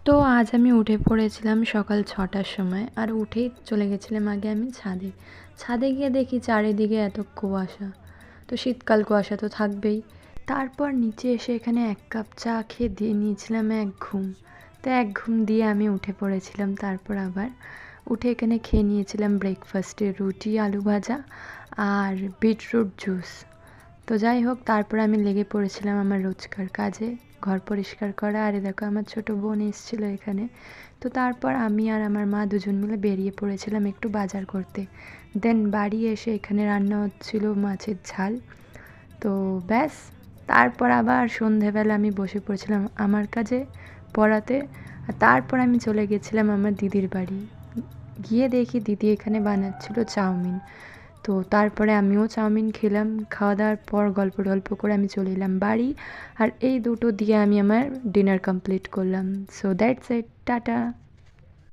তো আজ আমি উঠে পড়েছিলাম সকাল ৬টার সময়, আর উঠেই চলে গেছিলাম আগে আমি ছাদে। ছাদে গিয়ে দেখি চারিদিকে এত কুয়াশা। তো শীতকাল, কুয়াশা তো থাকবেই। তারপর নিচে এসে এখানে ১ কাপ চা খেয়ে দিয়ে নিয়েছিলাম এক ঘুম। তো এক ঘুম দিয়ে আমি উঠে পড়েছিলাম। তারপর আবার উঠে এখানে খেয়ে নিয়েছিলাম ব্রেকফাস্টে রুটি, আলু ভাজা আর বিটরুট জুস। তো যাই হোক, তারপর আমি লেগে পড়েছিলাম আমার রোজকার কাজে, ঘর পরিষ্কার করা। আর দেখো আমার ছোট বোন এসেছিল এখানে। তো তারপর আমি আর আমার মা দুজন মিলে বেরিয়ে পড়েছিলাম একটু বাজার করতে। দেন বাড়ি এসে এখানে রান্না হচ্ছিল মাছের ঝাল। তো ব্যাস, তারপর আবার সন্ধেবেলা আমি বসে পড়েছিলাম আমার কাজে, পড়াতে। আর তারপর আমি চলে গেছিলাম আমার দিদির বাড়ি। গিয়ে দেখি দিদি এখানে বানাচ্ছিল চাউমিন। তো তারপরে আমিও চাউমিন খেলাম। খাওয়া দাওয়ার পর গল্প টল্প করে আমি চলে এলাম বাড়ি। আর এই দুটো দিয়ে আমি আমার ডিনার কমপ্লিট করলাম। So that's it, tata.